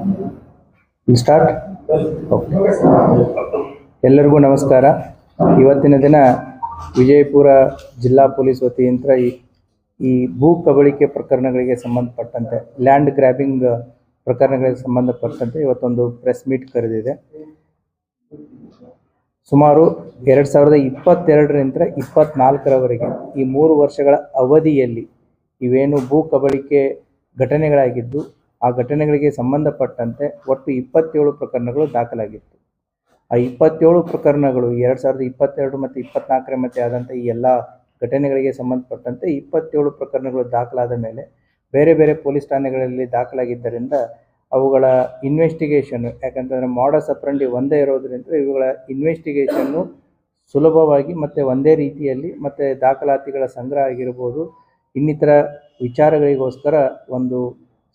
Start. ಎಲ್ಲರಿಗೂ ನಮಸ್ಕಾರ. ಇವತ್ತಿನ ದಿನ ವಿಜಯಪುರ ಜಿಲ್ಲಾ ಪೊಲೀಸ್ ವತಿಯಿಂದ ಈ ಭೂ ಕಬಳಿಕೆ ಪ್ರಕರಣಗಳಿಗೆ ಸಂಬಂಧಪಟ್ಟಂತೆ, ಲ್ಯಾಂಡ್ ಗ್ರ್ಯಾಬಿಂಗ್ ಪ್ರಕರಣಗಳಿಗೆ ಸಂಬಂಧಪಟ್ಟಂತೆ ಇವತ್ತೊಂದು ಪ್ರೆಸ್ ಮೀಟ್ ಕರೆದಿದೆ. ಸುಮಾರು 2022ರಿಂದ 2024ರವರೆಗೆ ಈ 3 ವರ್ಷಗಳ ಅವಧಿಯಲ್ಲಿ ಇವೇನು ಭೂ ಕಬಳಿಕೆ ಘಟನೆಗಳಾಗಿದ್ದು, ಆ ಘಟನೆಗಳಿಗೆ ಸಂಬಂಧಪಟ್ಟಂತೆ ಒಟ್ಟು 27 ಪ್ರಕರಣಗಳು ದಾಖಲಾಗಿತ್ತು. ಆ 27 ಪ್ರಕರಣಗಳು 2022 ಮತ್ತು 2024 ಮಧ್ಯೆ ಆದಂಥ ಈ ಎಲ್ಲ ಘಟನೆಗಳಿಗೆ ಸಂಬಂಧಪಟ್ಟಂತೆ 27 ಪ್ರಕರಣಗಳು ದಾಖಲಾದ ಮೇಲೆ ಬೇರೆ ಬೇರೆ ಪೊಲೀಸ್ ಠಾಣೆಗಳಲ್ಲಿ ದಾಖಲಾಗಿದ್ದರಿಂದ ಅವುಗಳ ಇನ್ವೆಸ್ಟಿಗೇಷನ್ನು, ಯಾಕಂತಂದರೆ ಮಾಡಸ್ ಆಪರೆಂಡಿ ಒಂದೇ ಇರೋದರಿಂದ ಇವುಗಳ ಇನ್ವೆಸ್ಟಿಗೇಷನ್ನು ಸುಲಭವಾಗಿ ಮತ್ತು ಒಂದೇ ರೀತಿಯಲ್ಲಿ ಮತ್ತು ದಾಖಲಾತಿಗಳ ಸಂಗ್ರಹ ಆಗಿರ್ಬೋದು, ಇನ್ನಿತರ ವಿಚಾರಗಳಿಗೋಸ್ಕರ ಒಂದು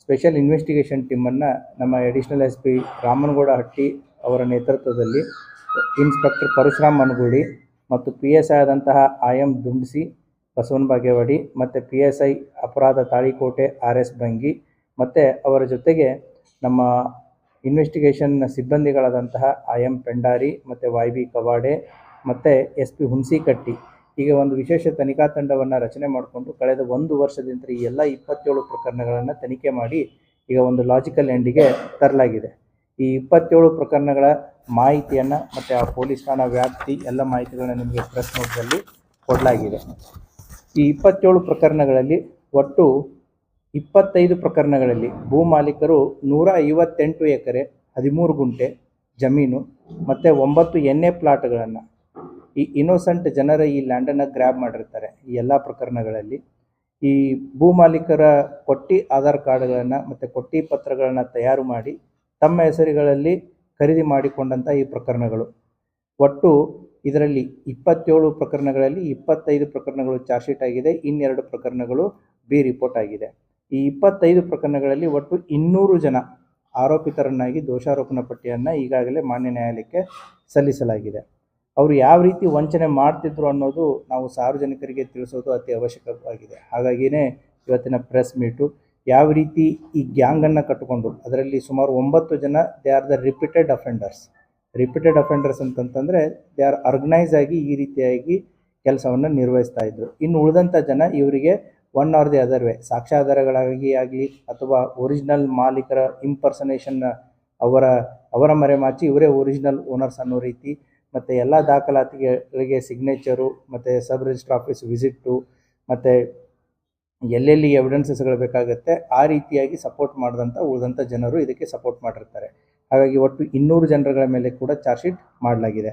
ಸ್ಪೆಷಲ್ ಇನ್ವೆಸ್ಟಿಗೇಷನ್ ಟೀಮನ್ನು ನಮ್ಮ ಅಡಿಷನಲ್ SP ರಾಮನಗೌಡ ಹಟ್ಟಿ ಅವರ ನೇತೃತ್ವದಲ್ಲಿ ಇನ್ಸ್ಪೆಕ್ಟರ್ ಪರಶುರಾಮ್ ಮನಗೂಳಿ ಮತ್ತು PSI ಆದಂತಹ IM ದುಂಡಸಿ ಬಸವನ ಬಾಗೇವಾಡಿ ಮತ್ತು PSI ಅಪರಾಧ ತಾಳಿಕೋಟೆ RS ಬಂಗಿ ಮತ್ತು ಅವರ ಜೊತೆಗೆ ನಮ್ಮ ಇನ್ವೆಸ್ಟಿಗೇಷನ್ ಸಿಬ್ಬಂದಿಗಳಾದಂತಹ IM ಪೆಂಡಾರಿ ಮತ್ತು YB ಕವಾಡೆ ಮತ್ತು SP ಹುಣಸಿಕಟ್ಟಿ ಹೀಗೆ ಒಂದು ವಿಶೇಷ ತನಿಖಾ ತಂಡವನ್ನು ರಚನೆ ಮಾಡಿಕೊಂಡು ಕಳೆದ 1 ವರ್ಷದಿಂದ ಈ ಎಲ್ಲ 27 ಪ್ರಕರಣಗಳನ್ನು ತನಿಖೆ ಮಾಡಿ ಈಗ ಒಂದು ಲಾಜಿಕಲ್ ಎಂಡಿಗೆ ತರಲಾಗಿದೆ. ಈ 27 ಪ್ರಕರಣಗಳ ಮಾಹಿತಿಯನ್ನು ಮತ್ತು ಆ ಪೊಲೀಸ್ ಠಾಣಾ ವ್ಯಾಪ್ತಿ ಎಲ್ಲ ಮಾಹಿತಿಗಳನ್ನು ನಿಮಗೆ ಪ್ರೆಸ್ ನೋಟ್ದಲ್ಲಿ ಕೊಡಲಾಗಿದೆ. ಈ 27 ಪ್ರಕರಣಗಳಲ್ಲಿ ಒಟ್ಟು 25 ಪ್ರಕರಣಗಳಲ್ಲಿ ಭೂ ಮಾಲೀಕರು 158 ಎಕರೆ 13 ಗುಂಟೆ ಜಮೀನು ಮತ್ತು 9 NA ಪ್ಲಾಟ್ಗಳನ್ನು ಈ ಇನ್ನೋಸೆಂಟ್ ಜನರ ಈ ಲ್ಯಾಂಡನ್ನು ಗ್ರ್ಯಾಬ್ ಮಾಡಿರ್ತಾರೆ. ಈ ಎಲ್ಲ ಪ್ರಕರಣಗಳಲ್ಲಿ ಈ ಭೂ ಮಾಲೀಕರ ಕೊಟ್ಟಿ ಆಧಾರ್ ಕಾರ್ಡ್ಗಳನ್ನು ಮತ್ತು ಕೊಟ್ಟಿ ಪತ್ರಗಳನ್ನು ತಯಾರು ಮಾಡಿ ತಮ್ಮ ಹೆಸರುಗಳಲ್ಲಿ ಖರೀದಿ ಮಾಡಿಕೊಂಡಂಥ ಈ ಪ್ರಕರಣಗಳು. ಒಟ್ಟು ಇದರಲ್ಲಿ 27 ಪ್ರಕರಣಗಳಲ್ಲಿ 25 ಪ್ರಕರಣಗಳು ಚಾರ್ಜ್ ಶೀಟ್ ಆಗಿದೆ, 2 ಪ್ರಕರಣಗಳು B ರಿಪೋರ್ಟ್ ಆಗಿದೆ. ಈ 25 ಪ್ರಕರಣಗಳಲ್ಲಿ ಒಟ್ಟು 200 ಜನ ಆರೋಪಿತರನ್ನಾಗಿ ದೋಷಾರೋಪಣಾ ಪಟ್ಟಿಯನ್ನು ಈಗಾಗಲೇ ಮಾನ್ಯ ನ್ಯಾಯಾಲಯಕ್ಕೆ ಸಲ್ಲಿಸಲಾಗಿದೆ. ಅವರು ಯಾವ ರೀತಿ ವಂಚನೆ ಮಾಡ್ತಿದ್ರು ಅನ್ನೋದು ನಾವು ಸಾರ್ವಜನಿಕರಿಗೆ ತಿಳಿಸೋದು ಅತಿ ಅವಶ್ಯಕವಾಗಿದೆ. ಹಾಗಾಗಿಯೇ ಇವತ್ತಿನ ಪ್ರೆಸ್ ಮೀಟು. ಯಾವ ರೀತಿ ಈ ಗ್ಯಾಂಗನ್ನು ಕಟ್ಟಿಕೊಂಡು ಅದರಲ್ಲಿ ಸುಮಾರು 9 ಜನ they are the repeated offenders ಅಂತಂತಂದರೆ ದೇ ಆರ್ ಆರ್ಗನೈಸ್ ಆಗಿ ಈ ರೀತಿಯಾಗಿ ಕೆಲಸವನ್ನು ನಿರ್ವಹಿಸ್ತಾ ಇದ್ರು. ಇನ್ನು ಉಳಿದಂಥ ಜನ ಇವರಿಗೆ one or the other way ಸಾಕ್ಷ್ಯಾಧಾರಗಳಾಗಿ ಆಗಲಿ ಅಥವಾ ಒರಿಜಿನಲ್ ಮಾಲೀಕರ ಇಂಪರ್ಸನೇಷನ್ ಅವರ ಮರೆಮಾಚಿ ಇವರೇ ಒರಿಜಿನಲ್ ಓನರ್ಸ್ ಅನ್ನೋ ರೀತಿ ಮತ್ತು ಎಲ್ಲ ದಾಖಲಾತಿಗಳಿಗೆ ಸಿಗ್ನೇಚರು ಮತ್ತು ಸಬ್ ರಿಜಿಸ್ಟ್ರ್ ಆಫೀಸ್ ವಿಸಿಟ್ಟು ಮತ್ತು ಎಲ್ಲೆಲ್ಲಿ ಎವಿಡೆನ್ಸಸ್ಗಳು ಬೇಕಾಗುತ್ತೆ ಆ ರೀತಿಯಾಗಿ ಸಪೋರ್ಟ್ ಮಾಡಿದಂಥ ಉಳಿದಂಥ ಜನರು ಇದಕ್ಕೆ ಸಪೋರ್ಟ್ ಮಾಡಿರ್ತಾರೆ. ಹಾಗಾಗಿ ಒಟ್ಟು 200 ಜನರುಗಳ ಮೇಲೆ ಕೂಡ ಚಾರ್ಜ್ ಶೀಟ್ ಮಾಡಲಾಗಿದೆ.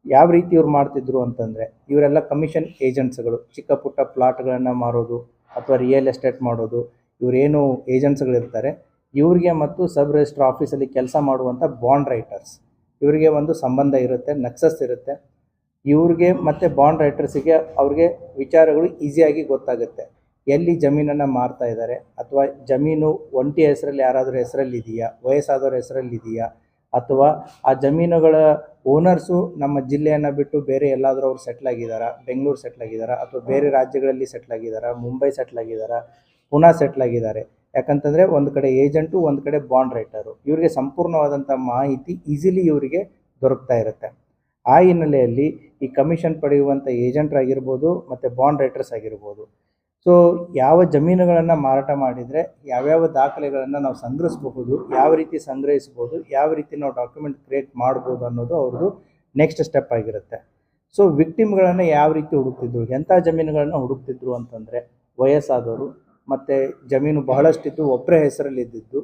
ಯಾವ ರೀತಿ ಇವ್ರು ಮಾಡ್ತಿದ್ರು ಅಂತಂದರೆ ಇವರೆಲ್ಲ ಕಮಿಷನ್ ಏಜೆಂಟ್ಸ್ಗಳು, ಚಿಕ್ಕ ಪುಟ್ಟ ಪ್ಲಾಟ್ಗಳನ್ನು ಮಾರೋದು ಅಥವಾ ರಿಯಲ್ ಎಸ್ಟೇಟ್ ಮಾಡೋದು, ಇವರೇನು ಏಜೆಂಟ್ಸ್ಗಳಿರ್ತಾರೆ ಇವರಿಗೆ ಮತ್ತು ಸಬ್ ರಿಜಿಸ್ಟ್ರ್ ಆಫೀಸಲ್ಲಿ ಕೆಲಸ ಮಾಡುವಂಥ ಬಾಂಡ್ ರೈಟರ್ಸ್ ಇವರಿಗೆ ಒಂದು ಸಂಬಂಧ ಇರುತ್ತೆ, ನಕ್ಸಸ್ ಇರುತ್ತೆ. ಇವ್ರಿಗೆ ಮತ್ತು ಬಾಂಡ್ ರೈಟರ್ಸಿಗೆ ಅವ್ರಿಗೆ ವಿಚಾರಗಳು ಈಸಿಯಾಗಿ ಗೊತ್ತಾಗುತ್ತೆ. ಎಲ್ಲಿ ಜಮೀನನ್ನು ಮಾರ್ತಾ ಇದ್ದಾರೆ ಅಥವಾ ಜಮೀನು ಒಂಟಿ ಹೆಸರಲ್ಲಿ ಯಾರಾದರೂ ಹೆಸರಲ್ಲಿದೆಯಾ, ವಯಸ್ಸಾದವ್ರ ಹೆಸರಲ್ಲಿದೆಯಾ, ಅಥವಾ ಆ ಜಮೀನುಗಳ ಓನರ್ಸು ನಮ್ಮ ಜಿಲ್ಲೆಯನ್ನು ಬಿಟ್ಟು ಬೇರೆ ಎಲ್ಲಾದರೂ ಅವ್ರು ಸೆಟ್ಲಾಗಿದ್ದಾರಾ, ಬೆಂಗಳೂರು ಸೆಟ್ಲಾಗಿದ್ದಾರಾ ಅಥವಾ ಬೇರೆ ರಾಜ್ಯಗಳಲ್ಲಿ ಸೆಟ್ಲಾಗಿದ್ದಾರಾ, ಮುಂಬೈ ಸೆಟ್ಲಾಗಿದ್ದಾರಾ, ಪುನಃ ಸೆಟ್ಲಾಗಿದ್ದಾರೆ. ಯಾಕಂತಂದರೆ ಒಂದು ಕಡೆ ಏಜೆಂಟು, ಒಂದು ಕಡೆ ಬಾಂಡ್ ರೈಟರು, ಇವರಿಗೆ ಸಂಪೂರ್ಣವಾದಂಥ ಮಾಹಿತಿ ಈಸಿಲಿ ಇವರಿಗೆ ದೊರಕ್ತಾ ಇರುತ್ತೆ. ಆ ಹಿನ್ನೆಲೆಯಲ್ಲಿ ಈ ಕಮಿಷನ್ ಪಡೆಯುವಂಥ ಏಜೆಂಟ್ರಾಗಿರ್ಬೋದು ಮತ್ತು ಬಾಂಡ್ ರೈಟರ್ಸ್ ಆಗಿರ್ಬೋದು, ಸೊ ಯಾವ ಜಮೀನುಗಳನ್ನು ಮಾರಾಟ ಮಾಡಿದರೆ ಯಾವ್ಯಾವ ದಾಖಲೆಗಳನ್ನು ನಾವು ಸಂಗ್ರಹಿಸಬಹುದು, ಯಾವ ರೀತಿ ಸಂಗ್ರಹಿಸ್ಬೋದು, ಯಾವ ರೀತಿ ನಾವು ಡಾಕ್ಯುಮೆಂಟ್ ಕ್ರಿಯೇಟ್ ಮಾಡ್ಬೋದು ಅನ್ನೋದು ಅವ್ರದ್ದು ನೆಕ್ಸ್ಟ್ ಸ್ಟೆಪ್ ಆಗಿರುತ್ತೆ. ಸೊ ವಿಕ್ಟಿಮ್ಗಳನ್ನು ಯಾವ ರೀತಿ ಹುಡುಕ್ತಿದ್ರು, ಎಂಥ ಜಮೀನುಗಳನ್ನು ಹುಡುಕ್ತಿದ್ರು ಅಂತಂದರೆ ವಯಸ್ಸಾದವರು ಮತ್ತು ಜಮೀನು ಬಹಳಷ್ಟಿದ್ದು ಒಬ್ಬರ ಹೆಸರಲ್ಲಿದ್ದಿದ್ದು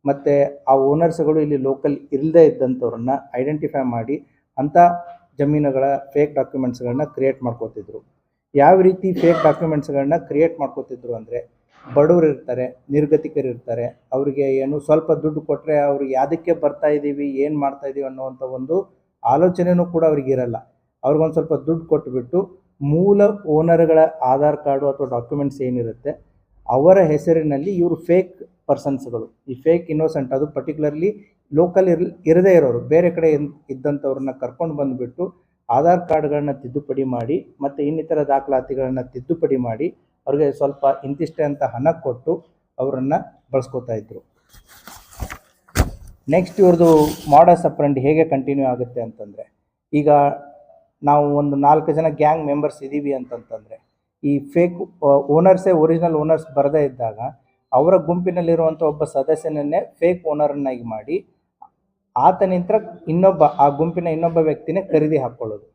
ಮತ್ತು ಆ ಓನರ್ಸ್ಗಳು ಇಲ್ಲಿ ಲೋಕಲ್ ಇಲ್ಲದೇ ಇದ್ದಂಥವ್ರನ್ನ ಐಡೆಂಟಿಫೈ ಮಾಡಿ ಅಂಥ ಜಮೀನುಗಳ ಫೇಕ್ ಡಾಕ್ಯುಮೆಂಟ್ಸ್ಗಳನ್ನ ಕ್ರಿಯೇಟ್ ಮಾಡ್ಕೋತಿದ್ರು. ಯಾವ ರೀತಿ ಫೇಕ್ ಡಾಕ್ಯುಮೆಂಟ್ಸ್ಗಳನ್ನ ಕ್ರಿಯೇಟ್ ಮಾಡ್ಕೋತಿದ್ರು ಅಂದರೆ ಬಡವರು ಇರ್ತಾರೆ, ನಿರ್ಗತಿಕರು ಇರ್ತಾರೆ, ಅವರಿಗೆ ಏನು ಸ್ವಲ್ಪ ದುಡ್ಡು ಕೊಟ್ಟರೆ ಅವರು ಯಾವುದಕ್ಕೆ ಬರ್ತಾ ಇದ್ದೀವಿ, ಏನು ಮಾಡ್ತಾಯಿದ್ದೀವಿ ಅನ್ನೋವಂಥ ಒಂದು ಆಲೋಚನೆಯೂ ಕೂಡ ಅವ್ರಿಗಿರಲ್ಲ. ಅವ್ರಿಗೊಂದು ಸ್ವಲ್ಪ ದುಡ್ಡು ಕೊಟ್ಟುಬಿಟ್ಟು ಮೂಲ ಓನರ್ಗಳ ಆಧಾರ್ ಕಾರ್ಡು ಅಥವಾ ಡಾಕ್ಯುಮೆಂಟ್ಸ್ ಏನಿರುತ್ತೆ ಅವರ ಹೆಸರಿನಲ್ಲಿ ಇವರು ಫೇಕ್ ಪರ್ಸನ್ಸ್ಗಳು, ಈ ಫೇಕ್ ಇನ್ನೋಸೆಂಟ್, ಅದು ಪರ್ಟಿಕ್ಯುಲರ್ಲಿ ಲೋಕಲ್ ಇರದೇ ಇರೋರು ಬೇರೆ ಕಡೆ ಇದ್ದಂಥವ್ರನ್ನ ಕರ್ಕೊಂಡು ಬಂದುಬಿಟ್ಟು ಆಧಾರ್ ಕಾರ್ಡ್ಗಳನ್ನ ತಿದ್ದುಪಡಿ ಮಾಡಿ ಮತ್ತು ಇನ್ನಿತರ ದಾಖಲಾತಿಗಳನ್ನು ತಿದ್ದುಪಡಿ ಮಾಡಿ ಅವ್ರಿಗೆ ಸ್ವಲ್ಪ ಇಂತಿಷ್ಟೇ ಅಂತ ಹಣ ಕೊಟ್ಟು ಅವರನ್ನು ಬಳಸ್ಕೋತಾ ಇದ್ರು. ನೆಕ್ಸ್ಟ್ ಇವ್ರದ್ದು ಮಾಡಸ್ ಅಪ್ರಂಡಿ ಹೇಗೆ ಕಂಟಿನ್ಯೂ ಆಗುತ್ತೆ ಅಂತಂದರೆ, ಈಗ ನಾವು ಒಂದು 4 ಜನ ಗ್ಯಾಂಗ್ ಮೆಂಬರ್ಸ್ ಇದ್ದೀವಿ ಅಂತಂತಂದರೆ, ಈ ಫೇಕ್ ಓನರ್ಸೇ ಒರಿಜಿನಲ್ ಓನರ್ಸ್ ಬರದೇ ಇದ್ದಾಗ ಅವರ ಗುಂಪಿನಲ್ಲಿರುವಂಥ ಒಬ್ಬ ಸದಸ್ಯನನ್ನೇ ಫೇಕ್ ಓನರನ್ನಾಗಿ ಮಾಡಿ ಆತನಿಂದ ಆ ಗುಂಪಿನ ಇನ್ನೊಬ್ಬ ವ್ಯಕ್ತಿನೇ ಖರೀದಿ ಹಾಕ್ಕೊಳ್ಳೋದು.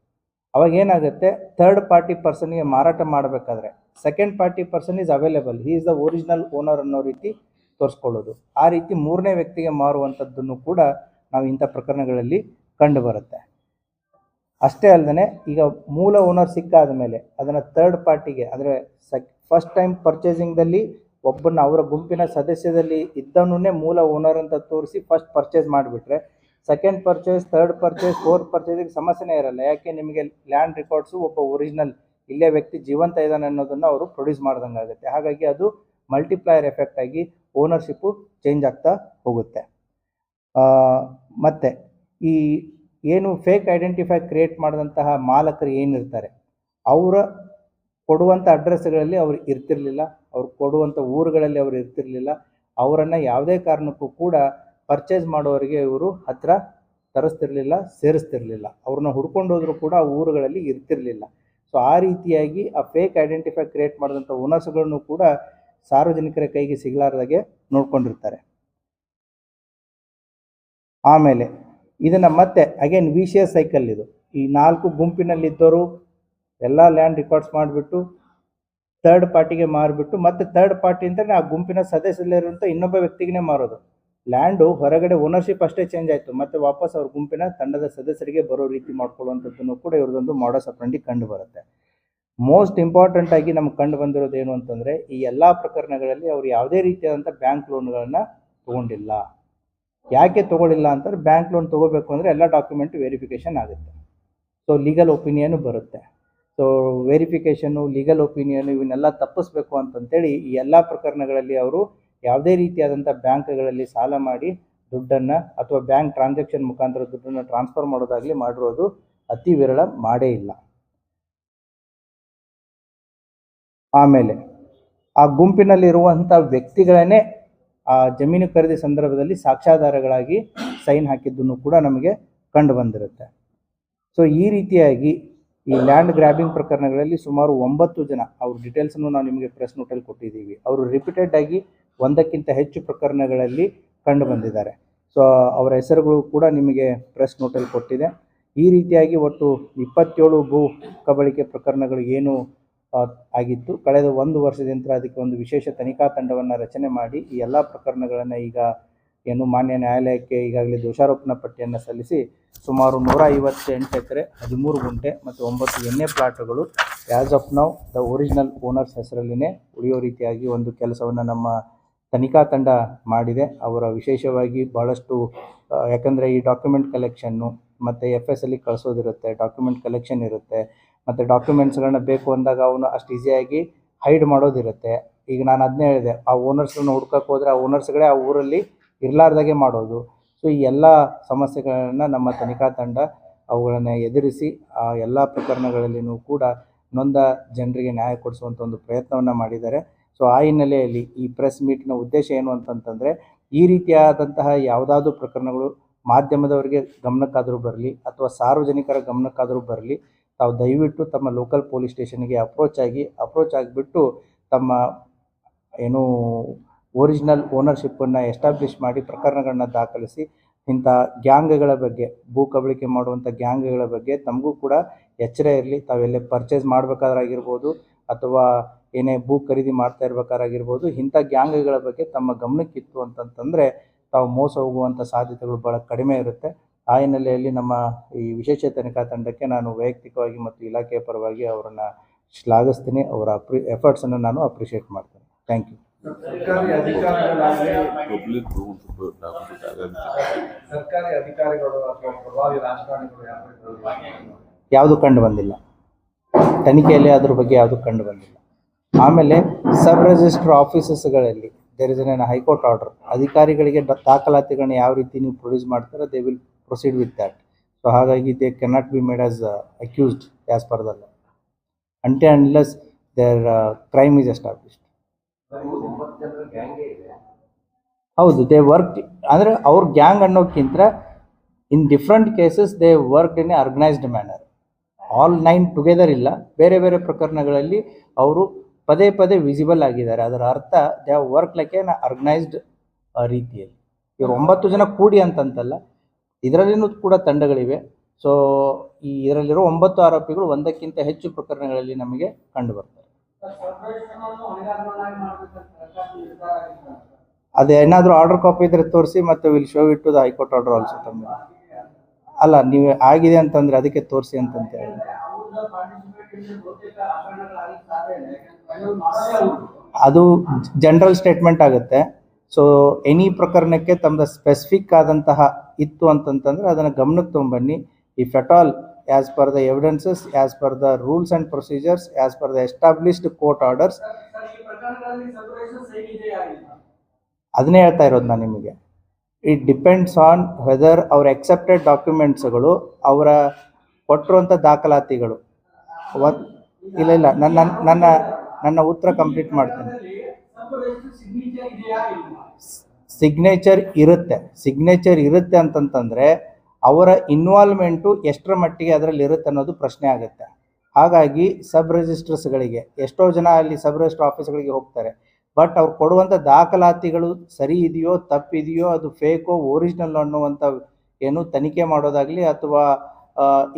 ಅವಾಗ ಏನಾಗುತ್ತೆ, ಥರ್ಡ್ ಪಾರ್ಟಿ ಪರ್ಸನ್ಗೆ ಮಾರಾಟ ಮಾಡಬೇಕಾದ್ರೆ second party person is available, he is the original owner ಅನ್ನೋ ರೀತಿ ತೋರಿಸ್ಕೊಳ್ಳೋದು. ಆ ರೀತಿ ಮೂರನೇ ವ್ಯಕ್ತಿಗೆ ಮಾರುವಂಥದ್ದನ್ನು ಕೂಡ ನಾವು ಇಂಥ ಪ್ರಕರಣಗಳಲ್ಲಿ ಕಂಡು ಬರುತ್ತೆ. ಅಷ್ಟೇ ಅಲ್ಲದೆ ಈಗ ಮೂಲ ಓನರ್ ಸಿಕ್ಕಾದ ಮೇಲೆ ಅದನ್ನು ಥರ್ಡ್ ಪಾರ್ಟಿಗೆ, ಅಂದರೆ ಫಸ್ಟ್ ಟೈಮ್ ಪರ್ಚೇಸಿಂಗ್ದಲ್ಲಿ ಒಬ್ಬನ ಅವರ ಗುಂಪಿನ ಸದಸ್ಯದಲ್ಲಿ ಇದ್ದವನ್ನೇ ಮೂಲ ಓನರ್ ಅಂತ ತೋರಿಸಿ ಫಸ್ಟ್ ಪರ್ಚೇಸ್ ಮಾಡಿಬಿಟ್ರೆ second purchase, third purchase, fourth ಪರ್ಚೇಸಿಗೆ ಸಮಸ್ಯೆನೇ ಇರಲ್ಲ. ಯಾಕೆ, ನಿಮಗೆ ಲ್ಯಾಂಡ್ ರೆಕಾರ್ಡ್ಸು ಒಬ್ಬ ಒರಿಜಿನಲ್ ಇಲ್ಲೇ ವ್ಯಕ್ತಿ ಜೀವಂತ ಇದ್ದಾನೆ ಅನ್ನೋದನ್ನು ಅವರು ಪ್ರೊಡ್ಯೂಸ್ ಮಾಡ್ದಂಗೆ ಆಗುತ್ತೆ. ಹಾಗಾಗಿ ಅದು ಮಲ್ಟಿಪ್ಲೈಯರ್ ಎಫೆಕ್ಟ್ ಆಗಿ ಓನರ್ಶಿಪ್ಪು ಚೇಂಜ್ ಆಗ್ತಾ ಹೋಗುತ್ತೆ. ಮತ್ತು ಈ ಏನು ಫೇಕ್ ಐಡೆಂಟಿಫೈ ಕ್ರಿಯೇಟ್ ಮಾಡಿದಂತಹ ಮಾಲಕರು ಏನಿರ್ತಾರೆ, ಅವರ ಕೊಡುವಂಥ ಅಡ್ರೆಸ್ಗಳಲ್ಲಿ ಅವರು ಇರ್ತಿರಲಿಲ್ಲ, ಅವ್ರು ಕೊಡುವಂಥ ಊರುಗಳಲ್ಲಿ ಅವರು ಇರ್ತಿರಲಿಲ್ಲ. ಅವರನ್ನು ಯಾವುದೇ ಕಾರಣಕ್ಕೂ ಕೂಡ ಪರ್ಚೇಸ್ ಮಾಡೋರಿಗೆ ಇವರು ಹತ್ತಿರ ತರಿಸ್ತಿರ್ಲಿಲ್ಲ, ಸೇರಿಸ್ತಿರ್ಲಿಲ್ಲ. ಅವ್ರನ್ನ ಹುಡ್ಕೊಂಡು ಹೋದರೂ ಕೂಡ ಆ ಊರುಗಳಲ್ಲಿ ಇರ್ತಿರಲಿಲ್ಲ. ಸೊ ಆ ರೀತಿಯಾಗಿ ಆ ಫೇಕ್ ಐಡೆಂಟಿಫೈ ಕ್ರಿಯೇಟ್ ಮಾಡಿದಂಥ ಓನರ್ಸ್ಗಳನ್ನು ಕೂಡ ಸಾರ್ವಜನಿಕರ ಕೈಗೆ ಸಿಗಲಾರ್ದಾಗೆ ನೋಡ್ಕೊಂಡಿರ್ತಾರೆ. ಆಮೇಲೆ ಇದನ್ನು ಮತ್ತೆ ಅಗೇನ್ ವಿಷಿಯಸ್ ಸೈಕಲ್ ಇದು. ಈ 4 ಗುಂಪಿನಲ್ಲಿದ್ದವರು ಎಲ್ಲ ಲ್ಯಾಂಡ್ ರೆಕಾರ್ಡ್ಸ್ ಮಾಡಿಬಿಟ್ಟು ಥರ್ಡ್ ಪಾರ್ಟಿಗೆ ಮಾರಿಬಿಟ್ಟು ಮತ್ತೆ ಥರ್ಡ್ ಪಾರ್ಟಿ ಅಂತಲೇ ಆ ಗುಂಪಿನ ಸದಸ್ಯರಲ್ಲಿರುವಂಥ ಇನ್ನೊಬ್ಬ ವ್ಯಕ್ತಿಗೆ ಮಾರೋದು. ಲ್ಯಾಂಡು ಹೊರಗಡೆ ಓನರ್ಶಿಪ್ ಅಷ್ಟೇ ಚೇಂಜ್ ಆಯಿತು, ಮತ್ತು ವಾಪಸ್ ಅವ್ರ ಗುಂಪಿನ ತಂಡದ ಸದಸ್ಯರಿಗೆ ಬರೋ ರೀತಿ ಮಾಡ್ಕೊಳ್ಳುವಂಥದ್ದನ್ನು ಕೂಡ ಇವ್ರದ್ದೊಂದು ಮಾಡಸ್ ಆಪರಂಡಿ ಕಂಡು ಬರುತ್ತೆ. ಮೋಸ್ಟ್ ಇಂಪಾರ್ಟೆಂಟ್ ಆಗಿ ನಮ್ಗೆ ಕಂಡು ಬಂದಿರೋದು ಏನು ಅಂತಂದರೆ, ಈ ಎಲ್ಲ ಪ್ರಕರಣಗಳಲ್ಲಿ ಅವರು ಯಾವುದೇ ರೀತಿಯಾದಂಥ ಬ್ಯಾಂಕ್ ಲೋನ್ಗಳನ್ನು ತೊಗೊಂಡಿಲ್ಲ. ಯಾಕೆ ತೊಗೊಳ್ಳಿಲ್ಲ ಅಂತಂದರೆ, ಬ್ಯಾಂಕ್ ಲೋನ್ ತೊಗೋಬೇಕು ಅಂದರೆ ಎಲ್ಲ ಡಾಕ್ಯುಮೆಂಟ್ ವೆರಿಫಿಕೇಷನ್ ಆಗುತ್ತೆ. ಸೊ ಲೀಗಲ್ ಒಪಿನಿಯನು ಬರುತ್ತೆ. ಸೊ ವೆರಿಫಿಕೇಷನ್ನು, ಲೀಗಲ್ ಒಪಿನಿಯನು ಇವನ್ನೆಲ್ಲ ತಪ್ಪಿಸ್ಬೇಕು ಅಂತಂತೇಳಿ ಈ ಎಲ್ಲ ಪ್ರಕರಣಗಳಲ್ಲಿ ಅವರು ಯಾವುದೇ ರೀತಿಯಾದಂಥ ಬ್ಯಾಂಕ್ಗಳಲ್ಲಿ ಸಾಲ ಮಾಡಿ ದುಡ್ಡನ್ನು ಅಥವಾ ಬ್ಯಾಂಕ್ ಟ್ರಾನ್ಸಾಕ್ಷನ್ ಮುಖಾಂತರ ದುಡ್ಡನ್ನು ಟ್ರಾನ್ಸ್ಫರ್ ಮಾಡೋದಾಗಲಿ ಮಾಡಿರೋದು ಅತಿ ವಿರಳ, ಮಾಡೇ ಇಲ್ಲ. ಆಮೇಲೆ ಆ ಗುಂಪಿನಲ್ಲಿರುವಂಥ ವ್ಯಕ್ತಿಗಳನ್ನೇ ಆ ಜಮೀನು ಖರೀದಿ ಸಂದರ್ಭದಲ್ಲಿ ಸಾಕ್ಷ್ಯಾಧಾರಗಳಾಗಿ ಸೈನ್ ಹಾಕಿದ್ದನ್ನು ಕೂಡ ನಮಗೆ ಕಂಡು ಬಂದಿರುತ್ತೆ. ಸೊ ಈ ರೀತಿಯಾಗಿ ಈ ಲ್ಯಾಂಡ್ ಗ್ರ್ಯಾಬಿಂಗ್ ಪ್ರಕರಣಗಳಲ್ಲಿ ಸುಮಾರು 9 ಜನ, ಅವ್ರ ಡೀಟೇಲ್ಸನ್ನು ನಾವು ನಿಮಗೆ ಪ್ರೆಸ್ ನೋಟಲ್ಲಿ ಕೊಟ್ಟಿದ್ದೀವಿ. ಅವರು ರಿಪೀಟೆಡ್ ಆಗಿ 1ಕ್ಕಿಂತ ಹೆಚ್ಚು ಪ್ರಕರಣಗಳಲ್ಲಿ ಕಂಡು ಬಂದಿದ್ದಾರೆ. ಸೊ ಅವರ ಹೆಸರುಗಳು ಕೂಡ ನಿಮಗೆ ಪ್ರೆಸ್ ನೋಟಲ್ಲಿ ಕೊಟ್ಟಿದೆ. ಈ ರೀತಿಯಾಗಿ ಒಟ್ಟು 27 ಭೂ ಕಬಳಿಕೆ ಪ್ರಕರಣಗಳು ಏನು ಆಗಿತ್ತು. ಕಳೆದ 1 ವರ್ಷದಿಂದ ಅದಕ್ಕೆ ಒಂದು ವಿಶೇಷ ತನಿಖಾ ತಂಡವನ್ನು ರಚನೆ ಮಾಡಿ ಈ ಎಲ್ಲ ಪ್ರಕರಣಗಳನ್ನು ಈಗ ಏನು ಮಾನ್ಯ ನ್ಯಾಯಾಲಯಕ್ಕೆ ಈಗಾಗಲೇ ದೋಷಾರೋಪಣಾ ಪಟ್ಟಿಯನ್ನು ಸಲ್ಲಿಸಿ ಸುಮಾರು 158 ಎಕರೆ 13 ಗುಂಟೆ ಮತ್ತು 9 ಎಣ್ಣೆ ಪ್ಲಾಟ್ಗಳು as of now the original owners ಹೆಸರಲ್ಲಿನೇ ಉಳಿಯೋ ರೀತಿಯಾಗಿ ಒಂದು ಕೆಲಸವನ್ನು ನಮ್ಮ ತನಿಖಾ ತಂಡ ಮಾಡಿದೆ. ಅವರ ವಿಶೇಷವಾಗಿ ಭಾಳಷ್ಟು, ಯಾಕಂದರೆ ಈ ಡಾಕ್ಯುಮೆಂಟ್ ಕಲೆಕ್ಷನ್ನು ಮತ್ತು FS ಕಳಿಸೋದಿರುತ್ತೆ, ಡಾಕ್ಯುಮೆಂಟ್ ಕಲೆಕ್ಷನ್ ಇರುತ್ತೆ, ಮತ್ತು ಡಾಕ್ಯುಮೆಂಟ್ಸ್ಗಳನ್ನ ಬೇಕು ಅಂದಾಗ ಅವನು ಅಷ್ಟು ಈಸಿಯಾಗಿ ಹೈಡ್ ಮಾಡೋದಿರುತ್ತೆ. ಈಗ ನಾನು ಅದನ್ನೇ ಹೇಳಿದೆ, ಆ ಓನರ್ಸ್ಗಳನ್ನ ಹುಡ್ಕಕ್ಕೆ ಹೋದರೆ ಆ ಓನರ್ಸ್ಗಳೇ ಆ ಊರಲ್ಲಿ ಇರಲಾರ್ದಾಗೆ ಮಾಡೋದು. ಸೊ ಈ ಎಲ್ಲ ಸಮಸ್ಯೆಗಳನ್ನು ನಮ್ಮ ತನಿಖಾ ತಂಡ ಅವುಗಳನ್ನು ಎದುರಿಸಿ ಆ ಎಲ್ಲ ಪ್ರಕರಣಗಳಲ್ಲಿಯೂ ಕೂಡ ನೊಂದ ಜನರಿಗೆ ನ್ಯಾಯ ಕೊಡಿಸುವಂಥ ಒಂದು ಪ್ರಯತ್ನವನ್ನು ಮಾಡಿದ್ದಾರೆ. ಸೊ ಆ ಹಿನ್ನೆಲೆಯಲ್ಲಿ ಈ ಪ್ರೆಸ್ ಮೀಟ್ನ ಉದ್ದೇಶ ಏನು ಅಂತಂತಂದರೆ, ಈ ರೀತಿಯಾದಂತಹ ಯಾವುದಾದ್ರೂ ಪ್ರಕರಣಗಳು ಮಾಧ್ಯಮದವರಿಗೆ ಗಮನಕ್ಕಾದರೂ ಬರಲಿ ಅಥವಾ ಸಾರ್ವಜನಿಕರ ಗಮನಕ್ಕಾದರೂ ಬರಲಿ, ತಾವು ದಯವಿಟ್ಟು ತಮ್ಮ ಲೋಕಲ್ ಪೊಲೀಸ್ ಸ್ಟೇಷನ್ಗೆ ಅಪ್ರೋಚ್ ಆಗಿಬಿಟ್ಟು ತಮ್ಮ ಏನು ಒರಿಜಿನಲ್ ಓನರ್ಶಿಪ್ಪನ್ನು ಎಸ್ಟಾಬ್ಲಿಷ್ ಮಾಡಿ ಪ್ರಕರಣಗಳನ್ನ ದಾಖಲಿಸಿ ಇಂಥ ಗ್ಯಾಂಗ್ಗಳ ಬಗ್ಗೆ, ಭೂ ಕಬಳಿಕೆ ಮಾಡುವಂಥ ಗ್ಯಾಂಗ್ಗಳ ಬಗ್ಗೆ ತಮಗೂ ಕೂಡ ಎಚ್ಚರ ಇರಲಿ. ತಾವೆಲ್ಲೇ ಪರ್ಚೇಸ್ ಮಾಡಬೇಕಾದ್ರಾಗಿರ್ಬೋದು ಅಥವಾ ಏನೇ ಭೂ ಖರೀದಿ ಮಾಡ್ತಾ ಇರಬೇಕಾಗಿರ್ಬೋದು, ಇಂಥ ಗ್ಯಾಂಗ್ಗಳ ಬಗ್ಗೆ ತಮ್ಮ ಗಮನಕ್ಕಿತ್ತು ಅಂತಂತಂದರೆ ತಾವು ಮೋಸ ಹೋಗುವಂಥ ಸಾಧ್ಯತೆಗಳು ಭಾಳ ಕಡಿಮೆ ಇರುತ್ತೆ. ಆ ಹಿನ್ನೆಲೆಯಲ್ಲಿ ನಮ್ಮ ಈ ವಿಶೇಷ ತನಿಖಾ ತಂಡಕ್ಕೆ ನಾನು ವೈಯಕ್ತಿಕವಾಗಿ ಮತ್ತು ಇಲಾಖೆಯ ಪರವಾಗಿ ಅವರನ್ನು ಶ್ಲಾಘಿಸ್ತೀನಿ. ಅವರ ಎಫರ್ಟ್ಸನ್ನು ನಾನು ಅಪ್ರಿಷಿಯೇಟ್ ಮಾಡ್ತೀನಿ. Thank you. ಸರ್ಕಾರಿ ಅಧಿಕಾರಿಗಳು ಅಥವಾ ಪ್ರಭಾವಿ ರಾಜಕಾರಣಿಗಳು ಯಾವುದು ಕಂಡು ಬಂದಿಲ್ಲ, ತನಿಖೆಯಲ್ಲಿ ಅದ್ರ ಬಗ್ಗೆ ಯಾವುದು ಕಂಡು ಬಂದಿಲ್ಲ. ಆಮೇಲೆ ಸಬ್ ರಿಜಿಸ್ಟ್ರ್ ಆಫೀಸಸ್ಗಳಲ್ಲಿ there is an high court order, ಅಧಿಕಾರಿಗಳಿಗೆ ದಾಖಲಾತಿಗಳನ್ನ ಯಾವ ರೀತಿ ನೀವು ಪ್ರೊಡ್ಯೂಸ್ ಮಾಡ್ತಾರೆ, they will proceed with that. So ಹಾಗಾಗಿ they cannot be made as accused as per the law until unless their crime is established. ಹೌದು, ದೇ ವರ್ಕ್ ಅಂದರೆ ಅವ್ರ ಗ್ಯಾಂಗ್ ಅನ್ನೋಕ್ಕಿಂತ in different cases they work in a organised manner. All 9 together ಇಲ್ಲ, ಬೇರೆ ಬೇರೆ ಪ್ರಕರಣಗಳಲ್ಲಿ ಅವರು ಪದೇ ಪದೇ ವಿಸಿಬಲ್ ಆಗಿದ್ದಾರೆ. ಅದರ ಅರ್ಥ they have work like an organised ರೀತಿಯಲ್ಲಿ. ಇವರು 9 ಜನ ಕೂಡಿ ಅಂತಂತಲ್ಲ, ಇದರಲ್ಲಿನೂ ಕೂಡ ತಂಡಗಳಿವೆ. ಸೊ ಈ ಇದರಲ್ಲಿರೋ 9 ಆರೋಪಿಗಳು ಒಂದಕ್ಕಿಂತ ಹೆಚ್ಚು ಪ್ರಕರಣಗಳಲ್ಲಿ ನಮಗೆ ಕಂಡು ಬರ್ತಾರೆ. ಅದೇನಾದರೂ ಆರ್ಡರ್ ಕಾಪಿ ಇದ್ರೆ ತೋರಿಸಿ, ಮತ್ತು will show it to the high court order also. ತಮ್ಮ ಅಲ್ಲ, ನೀವು ಆಗಿದೆ ಅಂತಂದರೆ ಅದಕ್ಕೆ ತೋರಿಸಿ ಅಂತಂತ ಹೇಳಿ. ಅದು ಜನರಲ್ ಸ್ಟೇಟ್ಮೆಂಟ್ ಆಗುತ್ತೆ. ಸೊ ಎನಿ ಪ್ರಕರಣಕ್ಕೆ ತಮ್ಮದು ಸ್ಪೆಸಿಫಿಕ್ ಆದಂತಹ ಇತ್ತು ಅಂತಂತಂದರೆ ಅದನ್ನು ಗಮನಕ್ಕೆ ತೊಗೊಂಬನ್ನಿ. If at all as per the evidences, as per the rules and procedures, as per the established court orders, ಅದನ್ನೇ ಹೇಳ್ತಾ ಇರೋದು ನಾನು ನಿಮಗೆ. ಇಟ್ ಡಿಪೆಂಡ್ಸ್ ಆನ್ ವೆದರ್ ಅವ್ರ ಎಕ್ಸೆಪ್ಟೆಡ್ ಡಾಕ್ಯುಮೆಂಟ್ಸ್ಗಳು, ಅವರ ಕೊಟ್ಟಿರುವಂಥ ದಾಖಲಾತಿಗಳು. ಇಲ್ಲ ಇಲ್ಲ, ನನ್ನ ನನ್ನ ನನ್ನ ಉತ್ತರ ಕಂಪ್ಲೀಟ್ ಮಾಡ್ತೀನಿ. ಸಿಗ್ನೇಚರ್ ಇರುತ್ತೆ ಅಂತಂತಂದರೆ ಅವರ ಇನ್ವಾಲ್ವ್ಮೆಂಟು ಎಷ್ಟರ ಮಟ್ಟಿಗೆ ಅದರಲ್ಲಿ ಇರುತ್ತೆ ಅನ್ನೋದು ಪ್ರಶ್ನೆ ಆಗುತ್ತೆ. ಹಾಗಾಗಿ ಸಬ್ ರಿಜಿಸ್ಟ್ರಸ್ಗಳಿಗೆ ಎಷ್ಟೋ ಜನ ಅಲ್ಲಿ ಸಬ್ ರಿಜಿಸ್ಟ್ರ್ ಆಫೀಸ್ಗಳಿಗೆ ಹೋಗ್ತಾರೆ, ಬಟ್ ಅವ್ರು ಕೊಡುವಂಥ ದಾಖಲಾತಿಗಳು ಸರಿ ಇದೆಯೋ ತಪ್ಪಿದೆಯೋ, ಅದು ಫೇಕೋ ಒರಿಜಿನಲ್ ಅನ್ನುವಂಥ ಏನು ತನಿಖೆ ಮಾಡೋದಾಗಲಿ, ಅಥವಾ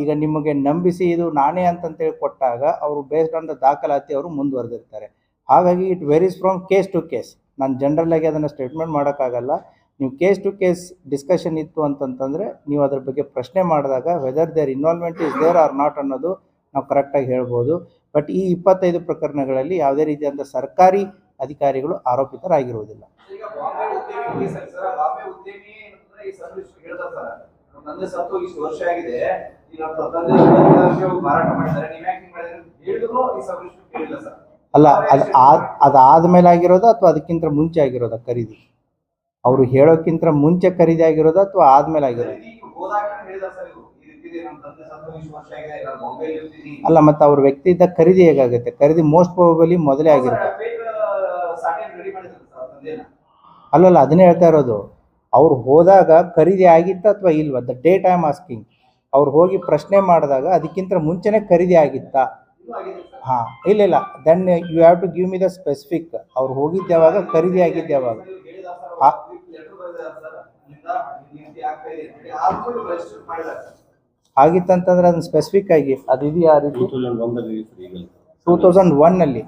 ಈಗ ನಿಮಗೆ ನಂಬಿಸಿ ಇದು ನಾನೇ ಅಂತಂತೇಳಿ ಕೊಟ್ಟಾಗ ಅವರು ಬೇಸ್ಡ್ ಆನ್ ದ ದಾಖಲಾತಿ ಅವರು ಮುಂದುವರೆದಿರ್ತಾರೆ. ಹಾಗಾಗಿ it varies from case to case. ನಾನು ಜನರಲಾಗಿ ಅದನ್ನು ಸ್ಟೇಟ್ಮೆಂಟ್ ಮಾಡೋಕ್ಕಾಗಲ್ಲ. ನೀವು ಕೇಸ್ ಟು ಕೇಸ್ ಡಿಸ್ಕಷನ್ ಇತ್ತು ಅಂತಂತಂದರೆ ನೀವು ಅದ್ರ ಬಗ್ಗೆ ಪ್ರಶ್ನೆ ಮಾಡಿದಾಗ whether there involvement is there or not ಅನ್ನೋದು ನಾವು ಕರೆಕ್ಟಾಗಿ ಹೇಳ್ಬೋದು. ಬಟ್ ಈ 25 ಪ್ರಕರಣಗಳಲ್ಲಿ ಯಾವುದೇ ರೀತಿಯಾದ ಸರ್ಕಾರಿ ಅಧಿಕಾರಿಗಳು ಆರೋಪಿತರಾಗಿರುವುದಿಲ್ಲ. ಅಲ್ಲ, ಅದಾದ್ಮೇಲೆ ಆಗಿರೋದಾ ಅಥವಾ ಅದಕ್ಕಿಂತ ಮುಂಚೆ ಆಗಿರೋದಾ ಖರೀದಿ? ಅವರು ಹೇಳೋಕ್ಕಿಂತ ಮುಂಚೆ ಖರೀದಿ ಆಗಿರೋದಾ ಅಥವಾ ಆದ್ಮೇಲೆ ಆಗಿರೋದು? ಅಲ್ಲ, ಮತ್ತೆ ಅವ್ರ ವ್ಯಕ್ತಿ ಇದ್ದ ಖರೀದಿ ಹೇಗಾಗುತ್ತೆ? ಖರೀದಿ ಮೋಸ್ಟ್ ಪ್ರಾಬಬಲಿ ಮೊದಲೇ ಆಗಿರುತ್ತೆ. ಅಲ್ಲಲ್ಲ, ಅದನ್ನೇ ಹೇಳ್ತಾ ಇರೋದು. ಅವ್ರು ಹೋದಾಗ ಖರೀದಿ ಆಗಿತ್ತಾ ಅಥವಾ ಇಲ್ವಾ? The date I am asking. ಅವ್ರು ಹೋಗಿ ಪ್ರಶ್ನೆ ಮಾಡಿದಾಗ ಅದಕ್ಕಿಂತ ಮುಂಚೆನೇ ಖರೀದಿ ಆಗಿತ್ತಾ? ಹಾಂ, ಇಲ್ಲ, then you have to give me the specific. ಅವ್ರು ಹೋಗಿದ್ದು ಯಾವಾಗ, ಖರೀದಿ ಆಗಿದ್ದು ಯಾವಾಗ? ಆಗಿತ್ತಂತಂದ್ರೆ ಅದನ್ನ ಸ್ಪೆಸಿಫಿಕ್ ಆಗಿ ಅದು ಇದೆಯಾ ಆ ರೀತಿ? 2001ನಲ್ಲಿ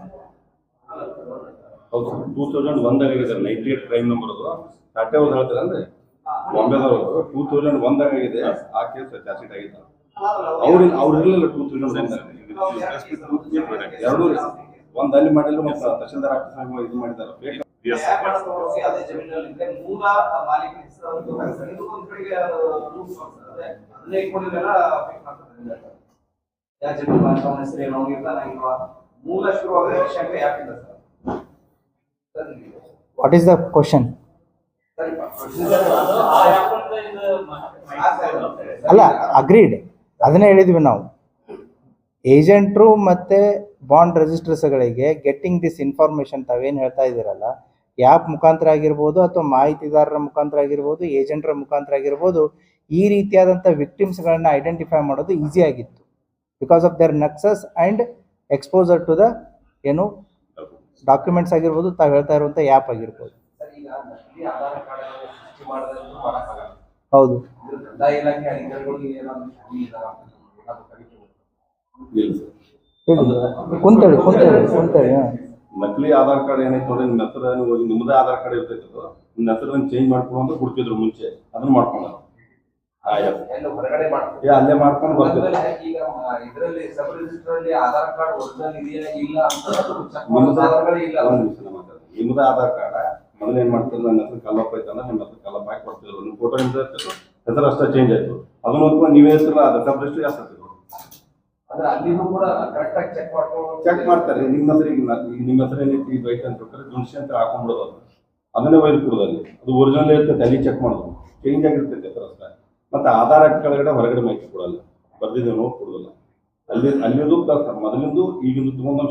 2001 98 ಕ್ರೈಮ್ ನಂಬರ್ ಅದು ಟಾಟೆ ಅವ್ರು ಹೇಳ್ತಾರೆ ಅಂದ್ರೆ ಬಾಂಬೆದವರು 2001 ಆಗಿದೆ. ಆ ಕೇಸ್ ಚಾರ್ಜ್ ಆಗಿತ್ತು. ಅವ್ರು ಇರಲಿಲ್ಲ 2001 ಎರಡು ಒಂದು ಅಲ್ಲಿ ಮಾಡಿಲ್ಲ, ಮತ್ತು ತಹಶೀಲ್ದಾರ್ ಆಫೀಸ್ ಇದು ಮಾಡಿದ್ದಾರೆ. What is the question? ಅಲ್ಲ, ಅಗ್ರೀಡ್, ಅದನ್ನೇ ಹೇಳಿದ್ವಿ ನಾವು. ಏಜೆಂಟ್ರು ಮತ್ತು ಬಾಂಡ್ ರಿಜಿಸ್ಟ್ರರ್ಸ್ಗಳಿಗೆ ಗೆಟ್ಟಿಂಗ್ ದಿಸ್ ಇನ್ಫಾರ್ಮೇಷನ್ ತಾವೇನು ಹೇಳ್ತಾ ಇದ್ದೀರಲ್ಲ, ಆ್ಯಪ್ ಮುಖಾಂತರ ಆಗಿರ್ಬೋದು ಅಥವಾ ಮಾಹಿತಿದಾರರ ಮುಖಾಂತರ ಆಗಿರ್ಬೋದು, ಏಜೆಂಟ್ರ ಮುಖಾಂತರ ಆಗಿರ್ಬೋದು, ಈ ರೀತಿಯಾದಂಥ ವಿಕ್ಟಿಮ್ಸ್ಗಳನ್ನ ಐಡೆಂಟಿಫೈ ಮಾಡೋದು ಈಸಿ ಆಗಿತ್ತು. Because of their nexus and exposure to the ಏನು ಡಾಕ್ಯುಮೆಂಟ್ಸ್ ಆಗಿರ್ಬೋದು, ತಾವು ಹೇಳ್ತಾ ಇರುವಂಥ ಆ್ಯಪ್ ಆಗಿರ್ಬೋದು. ಹೌದು, ಕುಂತೇಳಿ ನಕಲಿ ಆಧಾರ್ ಕಾರ್ಡ್ ಏನೈತೆ ನೋಡಿ, ನಿಮ್ಮ ಹೆಸರು ನಿಮ್ಮದೇ ಆಧಾರ್ ಕಾರ್ಡ್ ಇರ್ತೈತೆ, ನಿಮ್ಮ ಹೆಸರನ್ನು ಚೇಂಜ್ ಮಾಡ್ಕೊಂಡು ಅಂತ ಕೊಡ್ತಿದ್ರು ಮುಂಚೆ. ಅದನ್ನ ಮಾಡ್ಕೊಂಡ ಅಲ್ಲೇ ಮಾಡ್ಕೊಂಡು ಬರ್ತಿದ್ರು. ನಿಮ್ಮದೇ ಆಧಾರ್ ಕಾರ್ಡ್ ಮೊದಲು ಏನ್ ಮಾಡ್ತಿದ್ರು, ನನ್ನ ಹೆಸರು ಕಲ್ಲಪ್ಪ ಐತಂದ್ರೆ ನಿಮ್ಮ ಹೆಸರು ಕಲ್ಲಪ್ಪ ಹಾಕಿ ಕೊಡ್ತಿದ್ರು. ನಿಮ್ಮ ಫೋಟೋ ಎಂತ ಇರ್ತಿತ್ತು, ಹೆಸರು ಅಷ್ಟೇ ಚೇಂಜ್ ಆಯ್ತು. ಅದನ್ನ ನೋಡ್ಕೊಂಡು ನೀವೇ ಹೆಸರು ಅದ ಸಬ್ರೆಸ್ಟ್ ಜಾಸ್ತಿ ಆಗ್ತಿದ್ರು. ಚೆಕ್ ಮಾಡ್ತಾರೆ ನಿಮ್ಮ ಹೆಸರಿಗೆ. ನಿಮ್ಮ ಹೆಸರು ಏನೈತಿ ಇದು ಐತೆ ಅಂತ ದುಡ್ಸಿ ಅಂತ ಹಾಕೊಂಡ್ಬಿಡೋದು. ಅದನ್ನೇ ಒಯ್ದು ಕೊಡೋದು. ಅಲ್ಲಿ ಅದು ಒರಿಜಿನಲ್ ಇರ್ತೈತೆ, ಅಲ್ಲಿ ಚೆಕ್ ಮಾಡೋದು. ಚೇಂಜ್ ಆಗಿರ್ತೈತೆ ಹೆಸರು ಅಷ್ಟೇ. ಮತ್ತೆ ಆಧಾರ್ ಕಾರ್ಡ್ ಕೆಳಗಡೆ ಹೊರಗಡೆ ಮಾಹಿತಿ ಕೊಡಲ್ಲ, ಬರ್ದಿದ್ದೇವೆ ನೋಡಿ ಕೊಡೋದಿಲ್ಲ. ಅಲ್ಲಿದು ಪ್ಲಸ್ ಮೊದಲಿಂದು ಈಗಿಂದು ತಗೊಂಡು